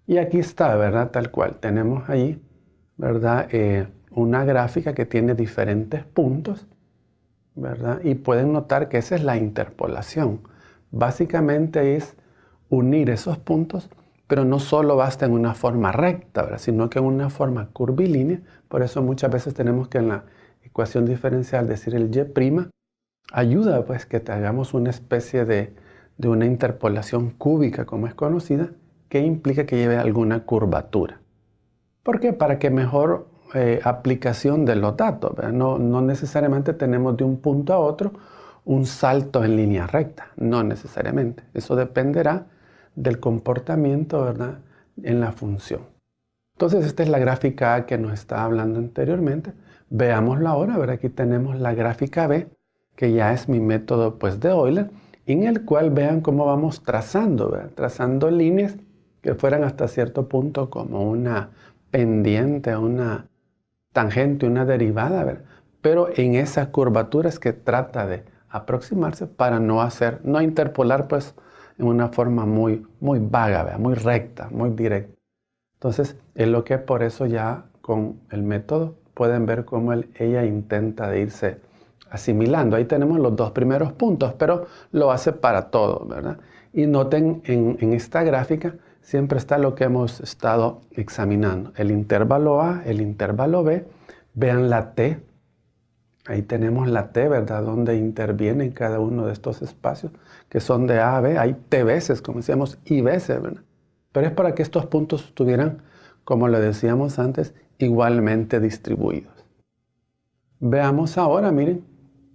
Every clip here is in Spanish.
Y aquí está, ¿verdad? Tal cual. Tenemos ahí, ¿verdad? Una gráfica que tiene diferentes puntos, ¿verdad? Y pueden notar que esa es la interpolación. Básicamente es unir esos puntos, pero no solo basta en una forma recta, ¿verdad? Sino que en una forma curvilínea. Por eso muchas veces tenemos que en la ecuación diferencial decir el y' ayuda pues que te hagamos una especie de una interpolación cúbica, como es conocida, que implica que lleve alguna curvatura. ¿Por qué? Para que mejor aplicación de los datos, ¿verdad? No necesariamente tenemos de un punto a otro un salto en línea recta, no necesariamente. Eso dependerá del comportamiento, ¿verdad?, en la función. Entonces esta es la gráfica A que nos estaba hablando anteriormente. Veámoslo ahora, ¿verdad? Aquí tenemos la gráfica B, que ya es mi método pues, de Euler, en el cual vean cómo vamos trazando, ¿verdad? Trazando líneas que fueran hasta cierto punto como una pendiente, una tangente, una derivada, ¿verdad? Pero en esas curvaturas que trata de aproximarse para no interpolar pues en una forma muy vaga, ¿verdad? Muy recta, muy directa. Entonces, es lo que por eso ya con el método pueden ver cómo ella intenta de irse asimilando. Ahí tenemos los dos primeros puntos, pero lo hace para todo, ¿verdad? Y noten en esta gráfica siempre está lo que hemos estado examinando. El intervalo A, el intervalo B. Vean la T. Ahí tenemos la T, ¿verdad? Donde interviene en cada uno de estos espacios, que son de A a B. Hay T veces, como decíamos, I veces, ¿verdad? Pero es para que estos puntos estuvieran, como le decíamos antes, igualmente distribuidos. Veamos ahora, miren,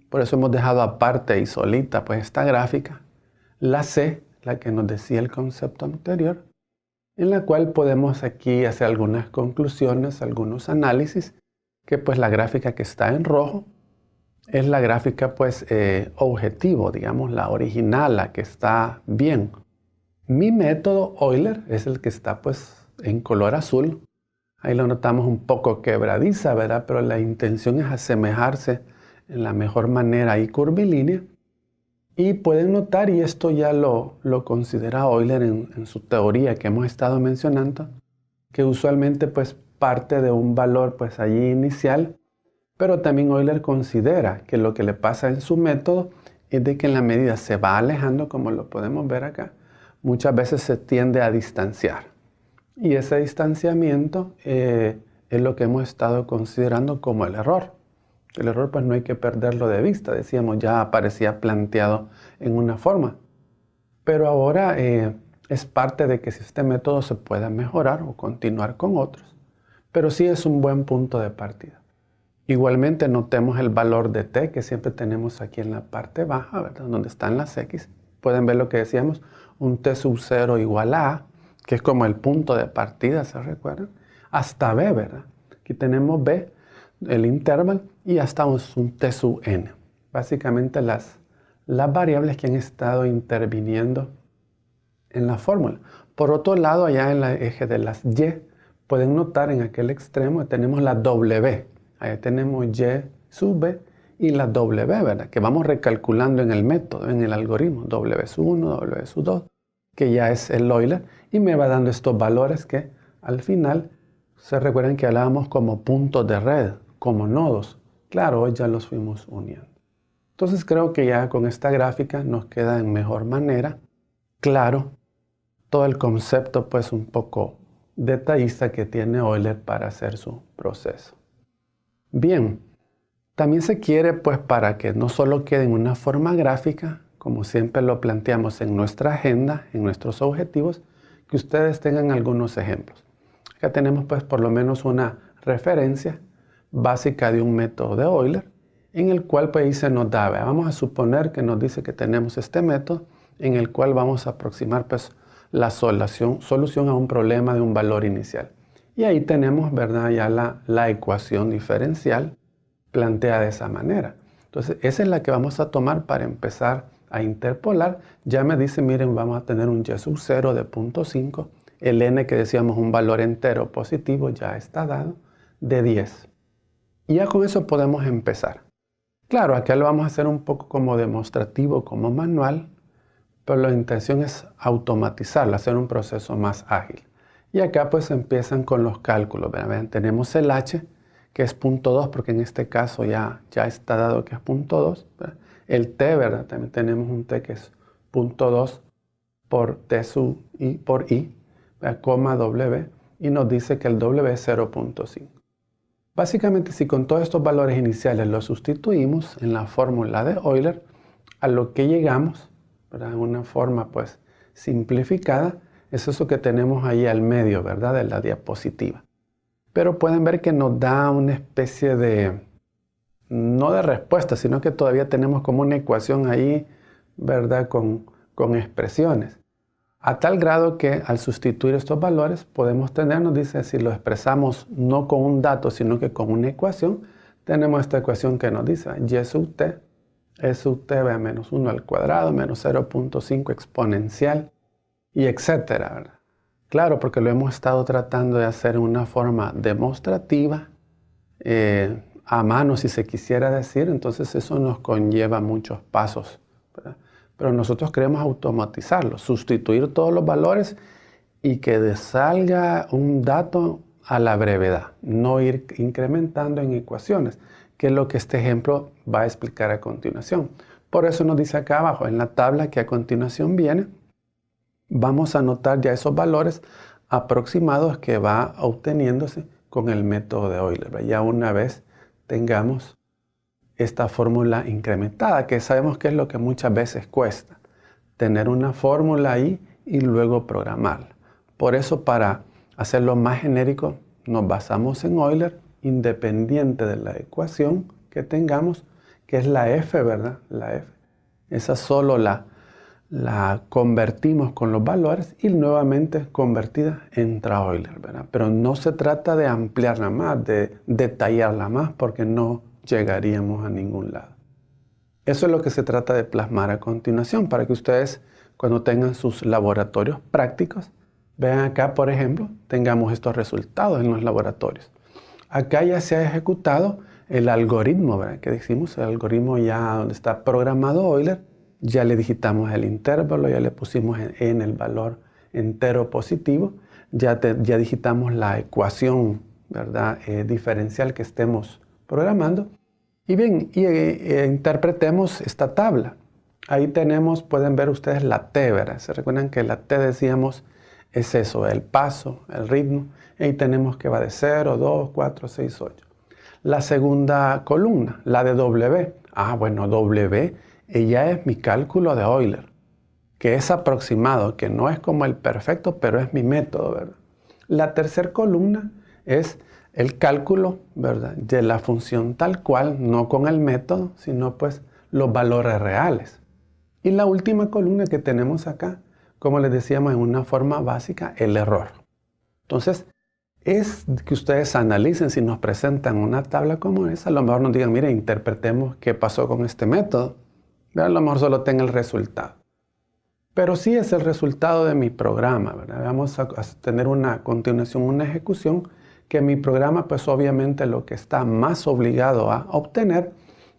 por eso hemos dejado aparte y solita pues esta gráfica, la C, la que nos decía el concepto anterior, en la cual podemos aquí hacer algunas conclusiones, algunos análisis, que pues la gráfica que está en rojo es la gráfica pues objetivo, digamos la original, la que está bien. Mi método Euler es el que está pues en color azul. Ahí lo notamos un poco quebradiza, ¿verdad? Pero la intención es asemejarse en la mejor manera y curvilínea. Y pueden notar, y esto ya lo considera Euler en su teoría que hemos estado mencionando, que usualmente pues parte de un valor pues allí inicial, pero también Euler considera que lo que le pasa en su método es de que en la medida se va alejando, como lo podemos ver acá, muchas veces se tiende a distanciar. Y ese distanciamiento es lo que hemos estado considerando como el error. El error pues no hay que perderlo de vista, decíamos, ya aparecía planteado en una forma. Pero ahora es parte de que si este método se pueda mejorar o continuar con otros. Pero sí es un buen punto de partida. Igualmente notemos el valor de t que siempre tenemos aquí en la parte baja, ¿verdad? Donde están las x. Pueden ver lo que decíamos, un t sub 0 igual a A, que es como el punto de partida, ¿se recuerdan? Hasta B, ¿verdad? Aquí tenemos B, el intervalo, y hasta un t sub n. Básicamente las variables que han estado interviniendo en la fórmula. Por otro lado, allá en el eje de las y, pueden notar en aquel extremo tenemos la w. Ahí tenemos y sub b y la w, ¿verdad? Que vamos recalculando en el método, en el algoritmo, w sub 1, w sub 2, que ya es el Euler, y me va dando estos valores que al final se recuerdan que hablábamos como puntos de red, como nodos. Claro, hoy ya los fuimos uniendo. Entonces creo que ya con esta gráfica nos queda en mejor manera claro todo el concepto pues un poco detallista que tiene Euler para hacer su proceso. Bien, también se quiere pues para que no solo quede en una forma gráfica, como siempre lo planteamos en nuestra agenda, en nuestros objetivos, que ustedes tengan algunos ejemplos. Acá tenemos pues por lo menos una referencia básica de un método de Euler, en el cual pues ahí se nos da, vamos a suponer que nos dice que tenemos este método, en el cual vamos a aproximar pues la solución a un problema de un valor inicial. Y ahí tenemos, ¿verdad?, ya la ecuación diferencial planteada de esa manera. Entonces, esa es la que vamos a tomar para empezar a interpolar. Ya me dice, miren, vamos a tener un y sub 0 de 0.5. El n que decíamos un valor entero positivo ya está dado de 10. Y ya con eso podemos empezar. Claro, acá lo vamos a hacer un poco como demostrativo, como manual, pero la intención es automatizarlo, hacer un proceso más ágil. Y acá pues empiezan con los cálculos. Vean, tenemos el h, que es 0.2, porque en este caso ya está dado que es 0.2. El t, ¿verdad? También tenemos un t que es 0.2 por t sub i por i, coma w, y nos dice que el w es 0.5. Básicamente, si con todos estos valores iniciales los sustituimos en la fórmula de Euler, a lo que llegamos, ¿verdad? En una forma pues simplificada, es eso que tenemos ahí al medio, ¿verdad? De la diapositiva. Pero pueden ver que nos da una especie de, no de respuesta, sino que todavía tenemos como una ecuación ahí, ¿verdad? Con expresiones. A tal grado que al sustituir estos valores podemos tener, nos dice, si lo expresamos no con un dato, sino que con una ecuación, tenemos esta ecuación que nos dice y sub t es sub t a menos 1 al cuadrado, menos 0.5 exponencial, y etcétera, ¿verdad? Claro, porque lo hemos estado tratando de hacer en una forma demostrativa, a mano si se quisiera decir, entonces eso nos conlleva muchos pasos, ¿verdad? Pero nosotros queremos automatizarlo, sustituir todos los valores y que salga un dato a la brevedad, no ir incrementando en ecuaciones, que es lo que este ejemplo va a explicar a continuación. Por eso nos dice acá abajo, en la tabla que a continuación viene, vamos a anotar ya esos valores aproximados que va obteniéndose con el método de Euler. Ya una vez tengamos esta fórmula incrementada, que sabemos que es lo que muchas veces cuesta, tener una fórmula ahí y luego programarla. Por eso, para hacerlo más genérico, nos basamos en Euler, independiente de la ecuación que tengamos, que es la f, ¿verdad? La f. Esa solo la convertimos con los valores y nuevamente convertida entra Euler, ¿verdad? Pero no se trata de ampliarla más, de detallarla más, porque no llegaríamos a ningún lado. Eso es lo que se trata de plasmar a continuación, para que ustedes, cuando tengan sus laboratorios prácticos, vean acá, por ejemplo, tengamos estos resultados en los laboratorios. Acá ya se ha ejecutado el algoritmo, ¿verdad? Que decimos, el algoritmo ya donde está programado Euler, ya le digitamos el intervalo, ya le pusimos en el valor entero positivo, ya digitamos la ecuación, ¿verdad? Diferencial que estemos programando. Y bien, interpretemos esta tabla. Ahí tenemos, pueden ver ustedes la T, ¿verdad? Se recuerdan que la T, decíamos, es eso, el paso, el ritmo. Ahí tenemos que va de 0, 2, 4, 6, 8. La segunda columna, la de W. Bueno, W, ella es mi cálculo de Euler, que es aproximado, que no es como el perfecto, pero es mi método, ¿verdad? La tercera columna es el cálculo, ¿verdad?, de la función tal cual, no con el método, sino pues los valores reales. Y la última columna que tenemos acá, como les decíamos en una forma básica, el error. Entonces, es que ustedes analicen si nos presentan una tabla como esa, a lo mejor nos digan, mire, interpretemos qué pasó con este método. A lo mejor solo tenga el resultado. Pero sí es el resultado de mi programa, ¿verdad? Vamos a tener una continuación, una ejecución, que mi programa, pues obviamente lo que está más obligado a obtener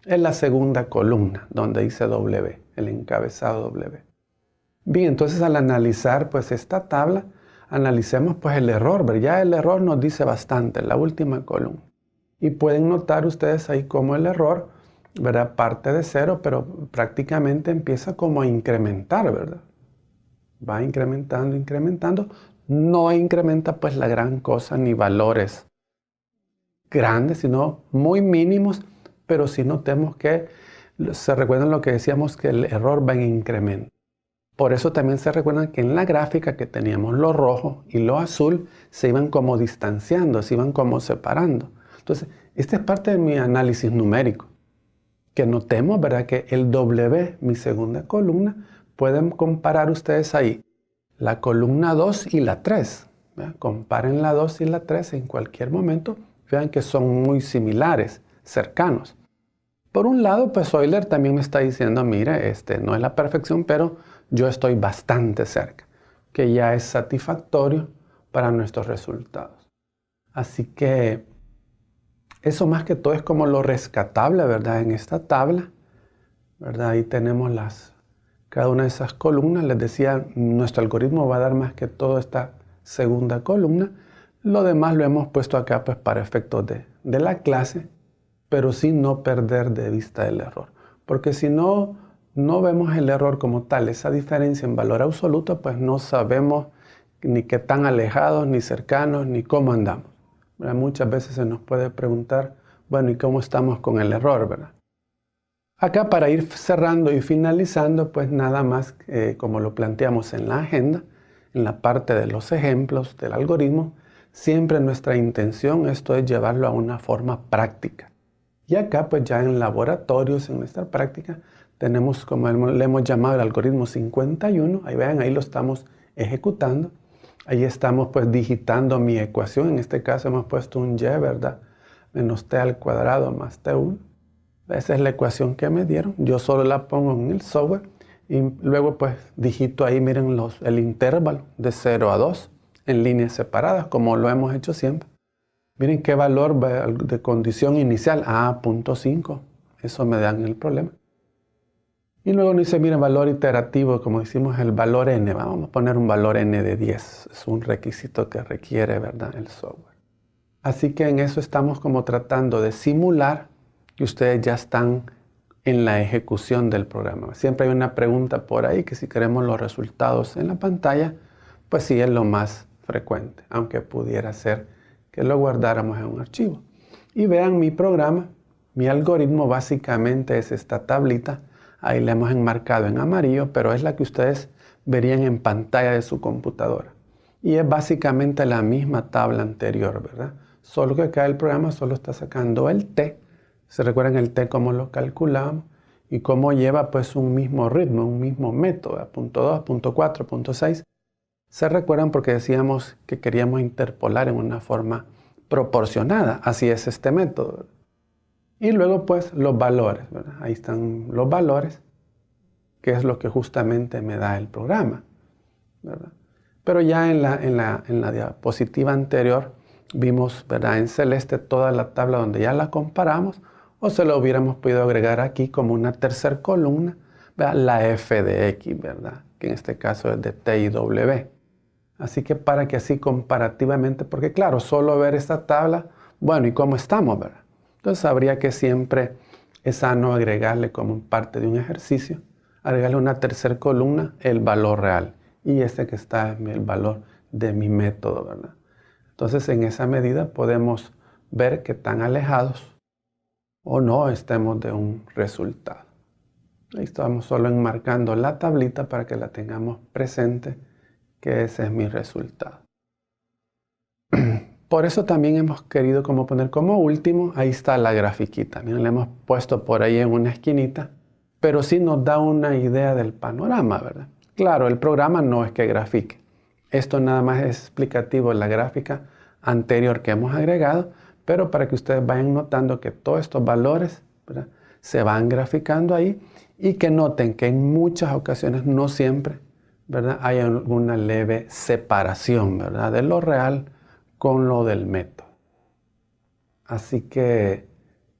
es la segunda columna, donde dice W, el encabezado W. Bien, entonces al analizar pues esta tabla, analicemos pues el error, ¿verdad? Ya el error nos dice bastante, la última columna. Y pueden notar ustedes ahí cómo el error, ¿verdad?, parte de 0, pero prácticamente empieza como a incrementar, ¿verdad? Va incrementando, incrementando. No incrementa pues la gran cosa ni valores grandes, sino muy mínimos, pero sí notemos que se recuerdan lo que decíamos, que el error va en incremento. Por eso también se recuerdan que en la gráfica que teníamos lo rojo y lo azul se iban como distanciando, se iban como separando. Entonces, esta es parte de mi análisis numérico. Que notemos, ¿verdad?, que el W, mi segunda columna, pueden comparar ustedes ahí la columna 2 y la 3. ¿Verdad? Comparen la 2 y la 3 en cualquier momento. Vean que son muy similares, cercanos. Por un lado, pues Euler también me está diciendo, mire, no es la perfección, pero yo estoy bastante cerca, que ya es satisfactorio para nuestros resultados. Así que eso más que todo es como lo rescatable, ¿verdad? En esta tabla, ¿verdad? Ahí tenemos cada una de esas columnas. Les decía, nuestro algoritmo va a dar más que todo esta segunda columna. Lo demás lo hemos puesto acá pues para efectos de la clase, pero sin no perder de vista el error. Porque si no vemos el error como tal, esa diferencia en valor absoluto, pues no sabemos ni qué tan alejados, ni cercanos, ni cómo andamos. ¿Verdad? Muchas veces se nos puede preguntar, bueno, ¿y cómo estamos con el error? ¿Verdad? Acá para ir cerrando y finalizando, pues nada más como lo planteamos en la agenda, en la parte de los ejemplos del algoritmo, siempre nuestra intención esto es llevarlo a una forma práctica. Y acá pues ya en laboratorios, en nuestra práctica, tenemos como le hemos llamado el algoritmo 51, ahí vean, ahí lo estamos ejecutando. Ahí estamos pues digitando mi ecuación, en este caso hemos puesto un y, ¿verdad? Menos t al cuadrado más t1. Esa es la ecuación que me dieron, yo solo la pongo en el software y luego pues digito ahí, miren el intervalo de 0 a 2 en líneas separadas, como lo hemos hecho siempre. Miren qué valor de condición inicial, 0.5, eso me dan el problema. Y luego nos dice, miren, valor iterativo, como decimos, el valor n. Vamos a poner un valor n de 10. Es un requisito que requiere, ¿verdad?, el software. Así que en eso estamos como tratando de simular que ustedes ya están en la ejecución del programa. Siempre hay una pregunta por ahí que si queremos los resultados en la pantalla, pues sí es lo más frecuente, aunque pudiera ser que lo guardáramos en un archivo. Y vean mi programa, mi algoritmo básicamente es esta tablita. Ahí la hemos enmarcado en amarillo, pero es la que ustedes verían en pantalla de su computadora. Y es básicamente la misma tabla anterior, ¿verdad? Solo que acá el programa solo está sacando el t. ¿Se recuerdan el t cómo lo calculamos? Y cómo lleva pues un mismo ritmo, un mismo método, punto 2, punto 4, punto 6. ¿Se recuerdan? Porque decíamos que queríamos interpolar en una forma proporcionada. Así es este método, ¿verdad? Y luego pues los valores, ¿verdad? Ahí están los valores, que es lo que justamente me da el programa, ¿verdad? Pero ya en la diapositiva anterior vimos, ¿verdad?, en celeste toda la tabla donde ya la comparamos, o se lo hubiéramos podido agregar aquí como una tercera columna, ¿verdad?, la f de x, ¿verdad?, que en este caso es de t y w. Así que para que así comparativamente, porque claro, solo ver esta tabla, bueno, ¿y cómo estamos, verdad? Entonces habría que siempre es sano agregarle como parte de un ejercicio, agregarle una tercera columna el valor real. Y este que está es el valor de mi método, ¿verdad? Entonces en esa medida podemos ver qué tan alejados o no estemos de un resultado. Ahí estamos solo enmarcando la tablita para que la tengamos presente, que ese es mi resultado. Por eso también hemos querido como poner como último, ahí está la grafiquita. Miren, la hemos puesto por ahí en una esquinita, pero sí nos da una idea del panorama, ¿verdad? Claro, el programa no es que grafique. Esto nada más es explicativo de la gráfica anterior que hemos agregado, pero para que ustedes vayan notando que todos estos valores, ¿verdad?, se van graficando ahí y que noten que en muchas ocasiones, no siempre, ¿verdad?, hay alguna leve separación, ¿verdad?, de lo real con lo del método. Así que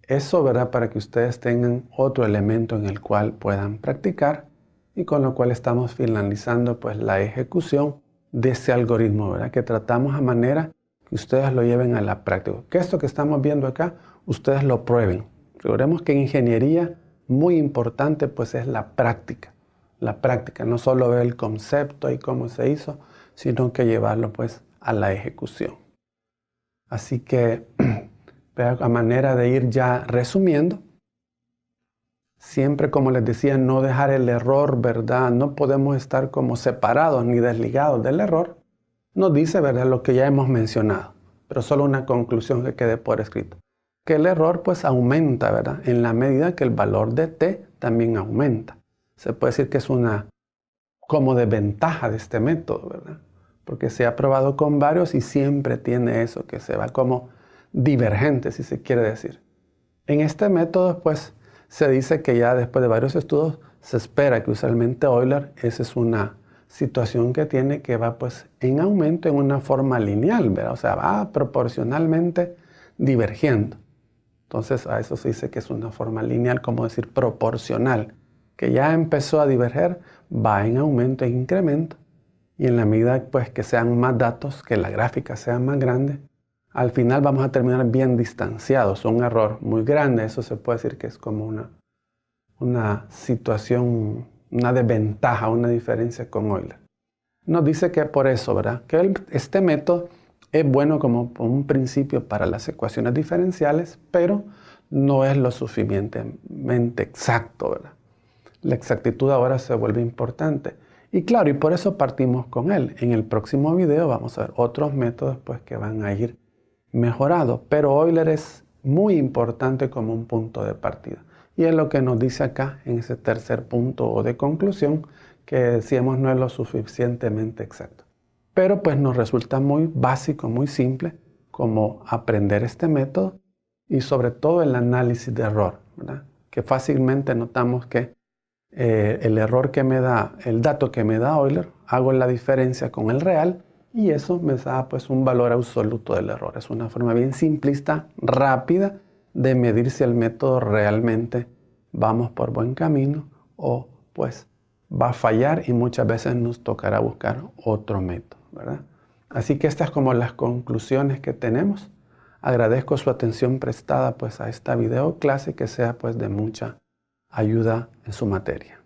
eso, ¿verdad?, para que ustedes tengan otro elemento en el cual puedan practicar y con lo cual estamos finalizando pues la ejecución de ese algoritmo, ¿verdad?, que tratamos a manera que ustedes lo lleven a la práctica. Que esto que estamos viendo acá, ustedes lo prueben. Recordemos que en ingeniería muy importante pues es la práctica. La práctica, no solo ver el concepto y cómo se hizo, sino que llevarlo pues a la ejecución. Así que, a manera de ir ya resumiendo, siempre, como les decía, no dejar el error, ¿verdad? No podemos estar como separados ni desligados del error. Nos dice, ¿verdad?, lo que ya hemos mencionado, pero solo una conclusión que quede por escrito. Que el error pues aumenta, ¿verdad?, en la medida que el valor de t también aumenta. Se puede decir que es una como desventaja de este método, ¿verdad? Porque se ha probado con varios y siempre tiene eso, que se va como divergente, si se quiere decir. En este método, pues, se dice que ya después de varios estudios se espera que usualmente Euler, esa es una situación que tiene que va pues en aumento en una forma lineal, ¿verdad? O sea, va proporcionalmente divergiendo. Entonces a eso se dice que es una forma lineal, como decir proporcional, que ya empezó a diverger, va en aumento e incremento. Y en la medida pues, que sean más datos, que la gráfica sea más grande, al final vamos a terminar bien distanciados. Un error muy grande, eso se puede decir que es como una situación, una desventaja, una diferencia con Euler. Nos dice que por eso, ¿verdad? Que este método es bueno como un principio para las ecuaciones diferenciales, pero no es lo suficientemente exacto, ¿verdad? La exactitud ahora se vuelve importante. Y claro, y por eso partimos con él. En el próximo video vamos a ver otros métodos pues, que van a ir mejorados. Pero Euler es muy importante como un punto de partida. Y es lo que nos dice acá en ese tercer punto o de conclusión, que decíamos no es lo suficientemente exacto. Pero pues nos resulta muy básico, muy simple, como aprender este método y sobre todo el análisis de error, ¿verdad? Que fácilmente notamos que el error que me da, el dato que me da Euler, hago la diferencia con el real y eso me da pues un valor absoluto del error. Es una forma bien simplista, rápida, de medir si el método realmente vamos por buen camino o pues va a fallar y muchas veces nos tocará buscar otro método, ¿verdad? Así que estas como las conclusiones que tenemos. Agradezco su atención prestada pues a esta video clase que sea pues de mucha ayuda en su materia.